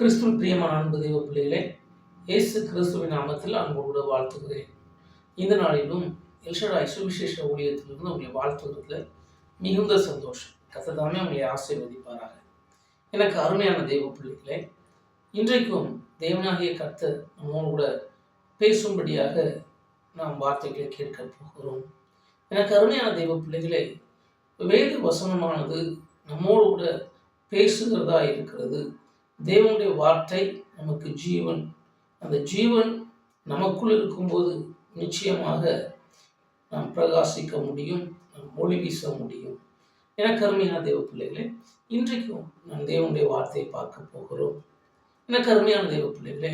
கிறிஸ்துவின் பிரியமான அன்பு தெய்வ பிள்ளைகளே, இயேசு கிறிஸ்துவின் நாமத்தில் அன்போடு வாழ்த்துகிறேன். இந்த நாளிலும் எல்ஷடாய் சுவிசேஷ ஊழியத்திலிருந்து உங்களை வாழ்த்துகிறதுல மிகுந்த சந்தோஷம். கர்த்தர் தாமே உங்களை ஆசீர்வதிப்பாராக. எனக்கு அருமையான தெய்வ பிள்ளைகளே, இன்றைக்கும் தேவனாகிய கர்த்தர் நம்மோடு கூட பேசும்படியாக நாம் வார்த்தைகளை கேட்க போகிறோம். எனக்கு அருமையான தெய்வ பிள்ளைகளே, வேத வசனமானது நம்மோடு கூட பேசுகிறதா இருக்கிறது. தேவனுடைய வார்த்தை நமக்கு ஜீவன். அந்த ஜீவன் நமக்குள் இருக்கும்போது நிச்சயமாக நாம் பிரகாசிக்க முடியும், நாம் ஒளி வீச முடியும். எனக்கு அருமையான தேவ பிள்ளைகளே, இன்றைக்கும் நாம் தேவனுடைய வார்த்தையை பார்க்க போகிறோம். எனக்கு அருமையான தேவ பிள்ளைகளே,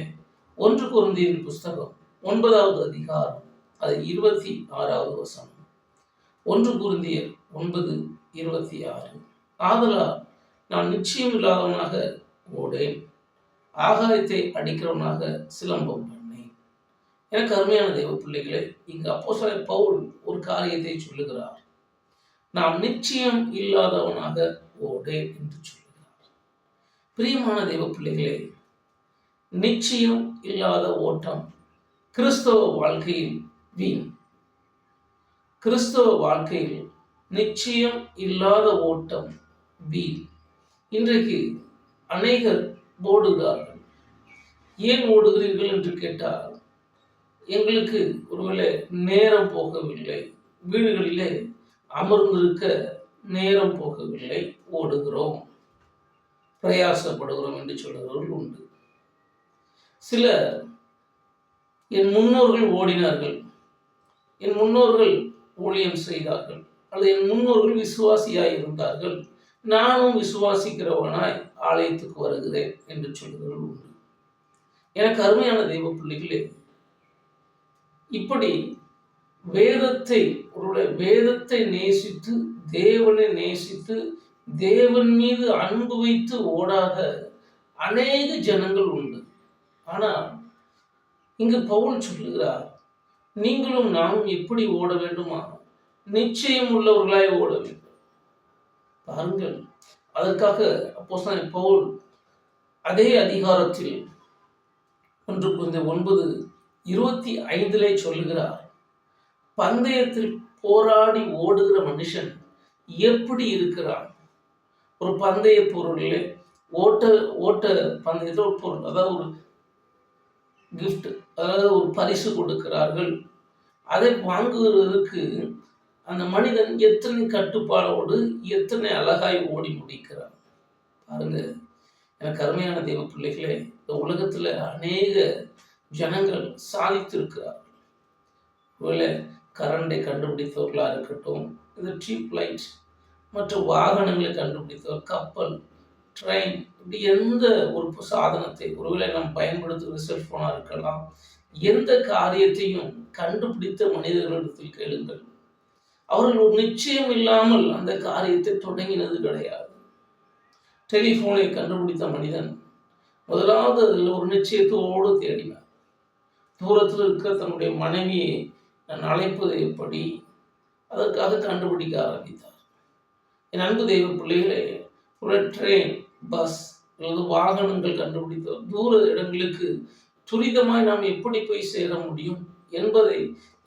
1 கொரிந்தியர் புஸ்தகம் 9வது அதிகாரம் அது 26வது வசனம். 1 கொரிந்தியர் 9:26. ஆதலால் நான் நிச்சயம் இல்லாதவனாக ஓடேன், ஆகாயத்தை அடிக்கிறவனாக சிலம்பம் பண்ணேன். எனக்கு அருமையான தெய்வ பிள்ளைகளே, இங்கு அப்போஸ்தலன் பவுல் ஒரு காரியத்தை சொல்லுகிறார். நாம் நிச்சயம் இல்லாதவனாக ஓடேன் என்று சொல்லுகிறார். பிரியமான தெய்வ பிள்ளைகளே, நிச்சயம் இல்லாத ஓட்டம் கிறிஸ்தவ வாழ்க்கையில் வீண். கிறிஸ்தவ வாழ்க்கையில் நிச்சயம் இல்லாத ஓட்டம் வீண். இன்றைக்கு அநேகர் ஓடுகிறார்கள். ஏன் ஓடுகிறீர்கள் என்று கேட்டால், எங்களுக்கு ஒருவேளை நேரம் போகவில்லை, வீடுகளிலே அமர்ந்திருக்க நேரம் போகவில்லை, ஓடுகிறோம், பிரயாசப்படுகிறோம் என்று சொல்கிறவர்கள் உண்டு. சிலர் என் முன்னோர்கள் ஓடினார்கள், என் முன்னோர்கள் ஊழியம் செய்தார்கள், அல்லது என் முன்னோர்கள் விசுவாசியாய் இருந்தார்கள், நானும் விசுவாசிக்கிறவனாய் ஆலயத்துக்கு வருகிறேன் என்று சொல்கிறவர்கள் உண்டு. எனக்கு அருமையான தெய்வ பிள்ளைகளே, இப்படி வேதத்தை நேசித்து, தேவனை நேசித்து, தேவன் மீது அன்பு வைத்து ஓடாத அநேக ஜனங்கள் உண்டு. ஆனால் இங்கு பவுல் சொல்லுகிறார், நீங்களும் நானும் எப்படி ஓட வேண்டுமா? நிச்சயம் உள்ளவர்களாய் ஓட வேண்டும். பாருங்கள், அதற்காக அப்போஸ்தலன் பவுல் அதே அதிகாரத்தில் 1 கொரிந்தியர் 9:25 சொல்லுகிறார், பந்தயத்தில் போராடி ஓடுகிற மனுஷன் எப்படி இருக்கிறான்? ஒரு பந்தய பொருளிலே ஓட்ட பந்தயத்தில் ஒரு பொருள், அதாவது ஒரு கிஃப்ட், அதாவது ஒரு பரிசு கொடுக்கிறார்கள். அதை வாங்குவதற்கு அந்த மனிதன் எத்தனை கட்டுப்பாடோடு எத்தனை அழகாய் ஓடி முடிக்கிறார் பாருங்க. எனக்கு அருமையான தெய்வ பிள்ளைகளே, இந்த உலகத்துல அநேக ஜனங்கள் சாதித்திருக்கிறார்கள். ஒருவேளை கரண்டை கண்டுபிடித்தவர்களா இருக்கட்டும், இந்த ட்யூப் லைட், மற்ற வாகனங்களை கண்டுபிடித்தவர், கப்பல், ட்ரெயின், இப்படி எந்த ஒரு சாதனத்தை, ஒருவேளை நாம் பயன்படுத்துகிற செல்போனா இருக்கலாம், எந்த காரியத்தையும் கண்டுபிடித்த மனிதர்களிடத்தில் கேளுங்கள், அவர்கள் ஒரு நிச்சயம் இல்லாமல் அந்த காரியத்தை தொடங்கினது கிடையாது. டெலிஃபோனை கண்டுபிடித்த மனிதன் முதலாவது அதில் ஒரு நிச்சயத்தோடு தேடினார். தூரத்தில் இருக்கிற தன்னுடைய மனைவியை நான் அழைப்பது எப்படி, அதற்காக கண்டுபிடிக்க ஆரம்பித்தார். என் அன்பு தெய்வ பிள்ளைகளே, ஒரு ட்ரெயின், பஸ் அல்லது வாகனங்கள் கண்டுபிடித்தவர் தூர இடங்களுக்கு துரிதமாய் நாம் எப்படி போய் சேர முடியும் என்பதை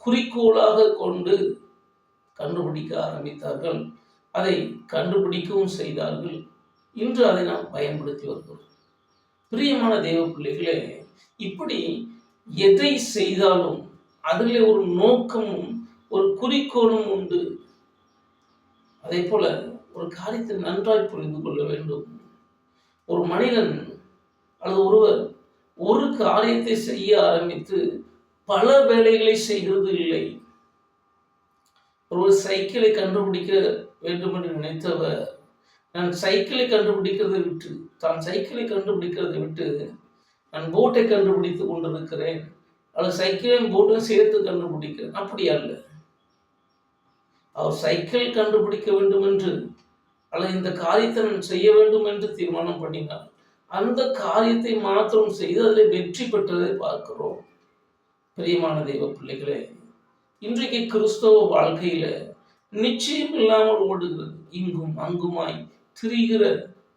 குறிக்கோளாக கொண்டு கண்டுபிடிக்க ஆரம்பித்தார்கள். அதை கண்டுபிடிக்கவும் செய்தார்கள். இன்று அதை நாம் பயன்படுத்தி வருகிறோம். பிரியமான தெய்வ பிள்ளைகளே, இப்படி எதை செய்தாலும் அதில் ஒரு நோக்கமும் ஒரு குறிக்கோளும் உண்டு. அதே போல ஒரு காரியத்தை நன்றாய் புரிந்து கொள்ள வேண்டும். ஒரு மனிதன் அல்லது ஒருவர் ஒரு காரியத்தை செய்ய ஆரம்பித்து பல வேலைகளை செய்கிறது இல்லை. ஒரு சைக்கிளை கண்டுபிடிக்க வேண்டும் என்று நினைத்தவர், நான் சைக்கிளை கண்டுபிடிக்கிறதை விட்டு, நான் போட்டை கண்டுபிடித்து கொண்டிருக்கிறேன், அல்லது சைக்கிளையும் போட்டும் சேர்த்து கண்டுபிடிக்கிறேன். அப்படி அல்ல. அவர் சைக்கிள் கண்டுபிடிக்க வேண்டும் என்று, அல்லது இந்த காரியத்தை நான் செய்ய வேண்டும் என்று தீர்மானம் பண்ணினார். அந்த காரியத்தை மாத்திரம் செய்து அதில் வெற்றி பெற்றதை பார்க்கிறோம். பிரியமான தெய்வ பிள்ளைகளே, இன்றைக்கு கிறிஸ்தவ வாழ்க்கையில நிச்சயம் இல்லாமல் ஓடுகிறது, இங்கும் அங்குமாய் திரிகிற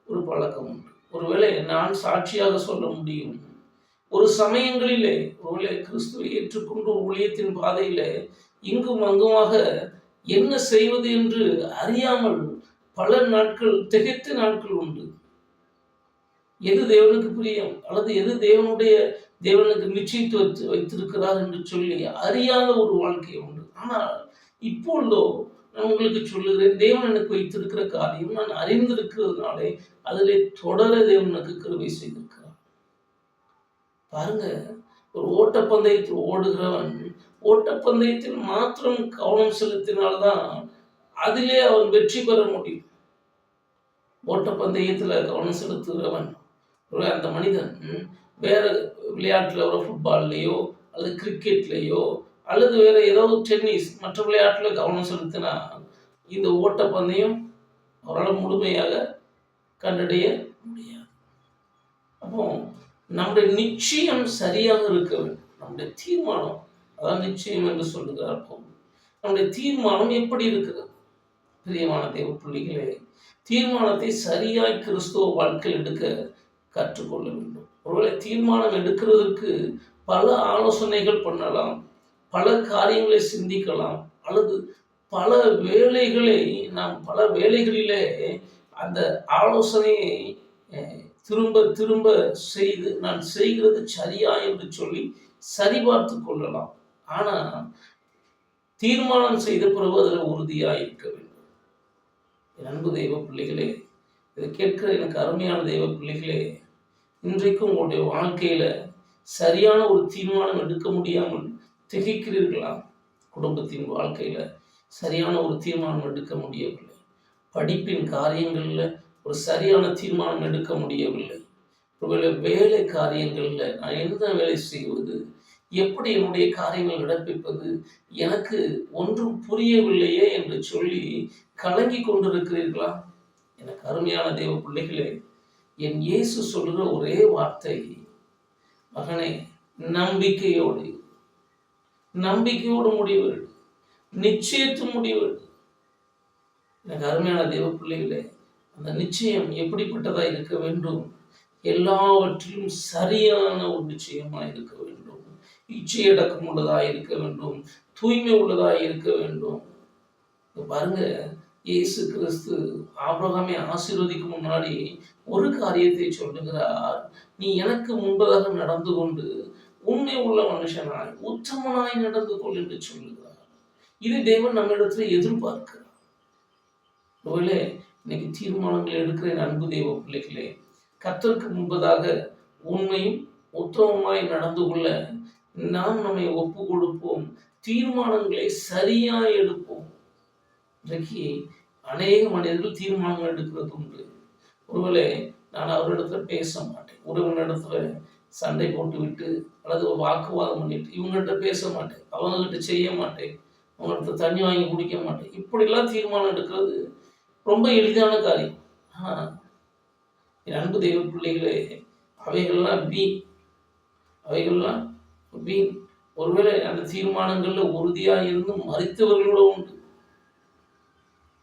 ஒரு பழக்கம் உண்டு. ஒருவேளை நான் சாட்சியாக சொல்ல முடியும். ஒரு சமயங்களிலே ஒருவேளை கிறிஸ்துவை ஏற்றுக்கொண்டு ஊழியத்தின் பாதையிலே இங்கும் அங்குமாக என்ன செய்வது என்று அறியாமல் பல நாட்கள் திகைத்த நாட்கள் உண்டு. எது தேவனுக்கு பிரியம் அல்லது எது தேவனுக்கு நிச்சயித்து வைத்திருக்கிறார் என்று சொல்லி அறியாத ஒரு வாழ்க்கை உண்டு. ஆனால் இப்பொழுதோ நான் உங்களுக்கு சொல்லுகிறேன், தேவன் எனக்கு வைத்திருக்கிற காரியம் நான் அறிந்திருக்கிறதுனாலே அதிலே தொடர தேவன் எனக்கு கிருபை செய்திருக்கிறார். பாருங்க, ஒரு ஓட்டப்பந்தயத்தில் ஓடுகிறவன் ஓட்டப்பந்தயத்தில் மாத்திரம் கவனம் செலுத்தினால்தான் அதிலே அவன் வெற்றி பெற முடியும். ஓட்டப்பந்தயத்தில் கவனம் செலுத்துகிறவன் அந்த மனிதன் வேற விளையாட்டில் ஒரு ஃபுட்பால்லையோ அல்லது கிரிக்கெட்லேயோ அல்லது வேற ஏதாவது டென்னிஸ் மற்ற விளையாட்டில் கவனம் செலுத்தினா இந்த ஓட்டப்பந்தயம் அவரால் முழுமையாக கண்டடைய முடியாது. அப்போ நம்முடைய நிச்சயம் சரியாக இருக்க வேண்டும். நம்முடைய தீர்மானம், அதான் நிச்சயம் என்று சொல்லுகிறார். நம்முடைய தீர்மானம் எப்படி இருக்கிறது? பிரியமான தேவ பிள்ளைகளே, தீர்மானத்தை சரியாய் கிறிஸ்துவ வாழ்க்கையில் எடுக்க கற்றுக்கொள்ள வேண்டும். ஒருவேளை தீர்மானம் எடுக்கிறதுக்கு பல ஆலோசனைகள் பண்ணலாம், பல காரியங்களை சிந்திக்கலாம், அல்லது பல வேலைகளிலே அந்த ஆலோசனையை திரும்ப திரும்ப செய்து நான் செய்கிறது சரியா என்று சொல்லி சரிபார்த்து கொள்ளலாம். ஆனால் தீர்மானம் செய்த பிறகு அதில் உறுதியாக இருக்க வேண்டும். என் அன்பு தெய்வ பிள்ளைகளே, இதை கேட்கிற எனக்கு அருமையான தெய்வ பிள்ளைகளே, இன்றைக்கும் உங்களுடைய வாழ்க்கையில் சரியான ஒரு தீர்மானம் எடுக்க முடியாமல் திகைக்கிறீர்களா? குடும்பத்தின் வாழ்க்கையில் சரியான ஒரு தீர்மானம் எடுக்க முடியவில்லை, படிப்பின் காரியங்களில் ஒரு சரியான தீர்மானம் எடுக்க முடியவில்லை, ஒருவேளை வேலை காரியங்களில் நான் என்ன வேலை செய்வது, எப்படி என்னுடைய காரியங்கள் நடப்பிப்பது, எனக்கு ஒன்றும் புரியவில்லையே என்று சொல்லி கலங்கி கொண்டிருக்கிறீர்களா? எனக்கு அருமையான தேவ பிள்ளைகளே, என் இயேசு சொல்கிற ஒரே வார்த்தை, மகனே நம்பிக்கையோடு முடிவு, நிச்சயத்து முடிவு. எனக்கு அருமையான தேவ பிள்ளைகளே, அந்த நிச்சயம் எப்படிப்பட்டதாக இருக்க வேண்டும்? எல்லாவற்றிலும் சரியான ஒரு நிச்சயமாக இருக்க வேண்டும், இச்சையடக்கம் உள்ளதாக இருக்க வேண்டும், தூய்மை உள்ளதாக இருக்க வேண்டும். பாருங்க, இயேசு கிறிஸ்து ஆபிரகாமை ஆசீர்வதிக்கு முன்னாடி ஒரு காரியத்தை சொல்லுகிறார், நீ எனக்கு முன்பதாக நடந்து கொண்டு உண்மை உள்ள மனுஷனாய் உத்தமனாய் நடந்து கொள் என்று சொல்லுகிறார். இது தேவன் நம்ம இடத்துல எதிர்பார்க்கிறார். ஒருவேளை இன்னைக்கு தீர்மானங்கள் எடுக்கிற அன்பு தெய்வ பிள்ளைகளே, கர்த்தருக்கு முன்பதாக உண்மையும் உத்தமமாய் நடந்து கொள்ள நாம் நம்மை ஒப்பு கொடுப்போம், தீர்மானங்களை சரியாய் எடுப்போம். இன்றைக்கு அநேக மனிதர்கள் தீர்மானங்கள் எடுக்கிறது உண்டு. ஒருவேளை நான் அவரிடத்துல பேச மாட்டேன், உறவினிடத்துல சண்டை போட்டு விட்டு அல்லது ஒரு வாக்குவாதம் பண்ணிட்டு இவங்ககிட்ட பேச மாட்டேன், அவங்ககிட்ட செய்ய மாட்டேன், அவங்கள்ட்ட தண்ணி வாங்கி குடிக்க மாட்டேன், இப்படிலாம் தீர்மானம் எடுக்கிறது ரொம்ப எளிதான காரியம். என் அன்பு தெய்வ பிள்ளைகளே, அவைகள்லாம் வீண். ஒருவேளை அந்த தீர்மானங்கள்ல உறுதியாக இருந்து மறித்தவர்களோட உண்டு.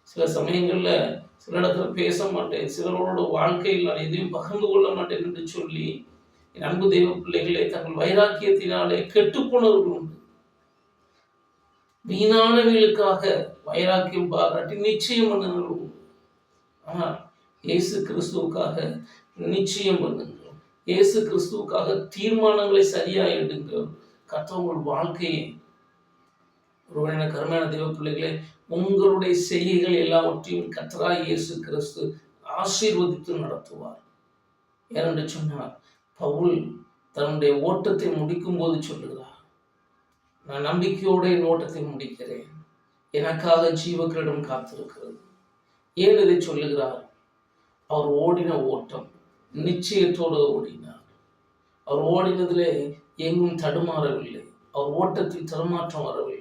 சில சமயங்கள்ல சில இடத்துல பேச மாட்டேன், சிலரோட வாழ்க்கையில் நான் எதையும் பகிர்ந்து கொள்ள மாட்டேன் என்று சொல்லி என் அன்பு தெய்வ பிள்ளைகளே தங்கள் வைராக்கியத்தினாலே கெட்டுப்போனவர்கள் உண்டு. வீணானவர்களுக்காக வைராக்கியம் பாராட்டி நிச்சயம் பண்ணுங்கள். ஆனால் இயேசு கிறிஸ்துவுக்காக நிச்சயம் பண்ணுங்கள், இயேசு கிறிஸ்துவுக்காக தீர்மானங்களை சரியா எடுங்கள். கர்த்தர் வாழ்க்கையை ஒருவன கருமையான தெய்வ பிள்ளைகளே, உங்களுடைய செய்கைகள் எல்லாவற்றையும் கர்த்தராகிய இயேசு கிறிஸ்து ஆசீர்வதித்து நடத்துவார். ஏனென்று சொன்னார், பவுல் தன்னுடைய ஓட்டத்தை முடிக்கும் போது சொல்லுகிறார், நான் நம்பிக்கையோட என் ஓட்டத்தை முடிக்கிறேன், எனக்காக ஜீவக்கிரீடம் காத்திருக்கிறது. ஏன் இதை சொல்லுகிறார்? அவர் ஓடின ஓட்டம் நிச்சயத்தோடு ஓடினார். அவர் ஓடினதிலே எங்கும் தடுமாறவில்லை, அவர் ஓட்டத்தில் தடுமாற்றம் வரவில்லை.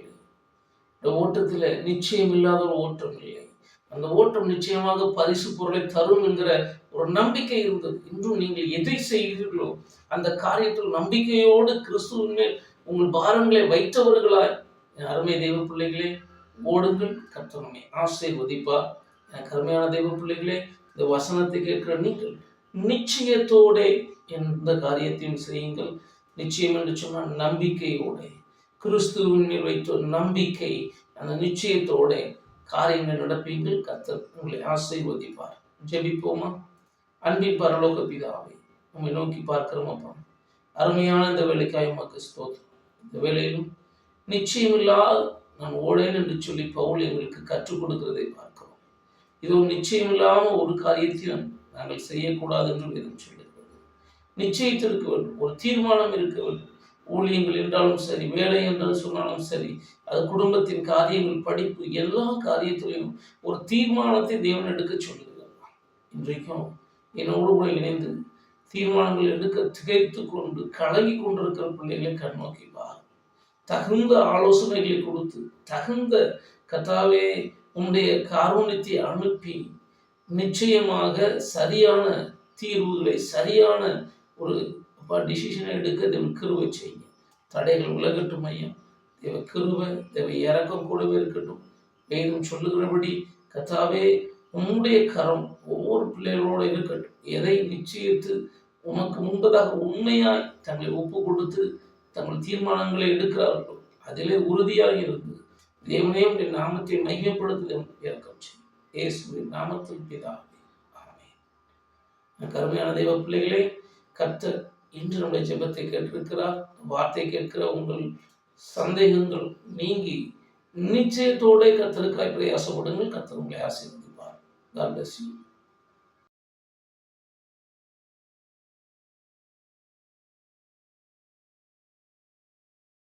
இந்த ஓட்டத்தில் நிச்சயம் இல்லாத ஒரு ஓட்டம் இல்லை. அந்த ஓட்டம் நிச்சயமாக பரிசு பொருளை தரும் என்கிற ஒரு நம்பிக்கை இருந்தது. இன்றும் நீங்கள் எதை செய்கிறீர்களோ அந்த காரியத்தில் நம்பிக்கையோடு கிறிஸ்துவின் மேல் உங்கள் பாரங்களை வைத்தவர்களாய் அருமை தெய்வ பிள்ளைகளே ஓடுங்கள், கர்த்தர் நம்மை ஆசீர்வதிப்பார். எனக்கு அருமையான தெய்வ பிள்ளைகளே, இந்த வசனத்தை கேட்கிற நீங்கள் நிச்சயத்தோட எந்த காரியத்தையும் செய்யுங்கள். நிச்சயம் என்று சொன்னால் நம்பிக்கையோட, கிறிஸ்துவின் மேல் வைத்த நம்பிக்கை, அந்த நிச்சயத்தோட காரியங்கள் நடப்பீங்கள். கர்த்தர் உங்களை ஆசீர்வதிப்பார். ஜெபிப்போமா? அன்பின் பரலோக பிதாவே, உம்மை நோக்கி பார்க்கிறோமப்பா. அருமையான இந்த வேலைக்காய் உமக்கு ஸ்தோத்திரம். இந்த வேலையிலும் நிச்சயமில்லாத நான் ஓடேன் என்று சொல்லி பவுல் எங்களுக்கு கற்றுக் கொடுக்கிறதை பார்க்கிறோம். இது ஒரு நிச்சயமில்லாம ஒரு காரியத்தையும் நாங்கள் செய்யக்கூடாது என்று வேதம் சொல்லுகிறது. நிச்சயத்திற்கு வேண்டும், ஒரு தீர்மானம் இருக்க வேண்டும். ஊழியங்கள் என்றாலும் சரி, வேலை என்று சொன்னாலும் சரி, அது குடும்பத்தின் காரியங்கள், படிப்பு, எல்லா காரியத்திலையும் ஒரு தீர்மானத்தை தேவன் எடுக்க சொல்லுகிறார். இன்றைக்கும் என்னோடு கூட இணைந்து தீர்மானங்கள் எடுக்க திகைத்து கொண்டு கலங்கி கொண்டிருக்கிற பிள்ளைகளை கண்ணோக்கி பார். தகுந்த ஆலோசனைகளை கொடுத்து, தகுந்த கர்த்தாவே உன்னுடைய காரூண்யத்தை அனுப்பி நிச்சயமாக சரியான தீர்வுகளை, சரியான ஒரு டிசிஷனை எடுக்க தேவன் கிருபை செய்யுங்க. தடைகள் விலகட்டும் ஐயா. தேவ கிருபை, தேவ இறக்கம் கூடவே இருக்கட்டும். வேதம் சொல்லுகிறபடி கர்த்தாவே உன்னுடைய கரம் ஒவ்வொரு பிள்ளைகளோடு இருக்கட்டும். எதை நிச்சயித்து உனக்கு முன்பதாக உண்மையாய் தங்களை ஒப்பு கொடுத்து தங்கள் தீர்மானங்களை எடுக்கிறார்களோ அதிலே உறுதியாக இருந்து தேவனே உடைய நாமத்தை மையப்படுத்த இறக்கம் செய்யும். இயேசுவின் நாமத்தில் பிதாவே, ஆமென். கருமையான தெய்வ பிள்ளைகளே, கர்த்தர் இன்று நம்முடைய ஜெபத்தை கேட்டிருக்கிறார். வார்த்தை கேட்கிற உங்கள் சந்தேகங்கள் நீங்கி நிச்சயத்தோட கர்த்தருக்காய் பிரயாசப்படுங்கள். கர்த்தர் உங்களை ஆசீர்வதிப்பார். God bless you.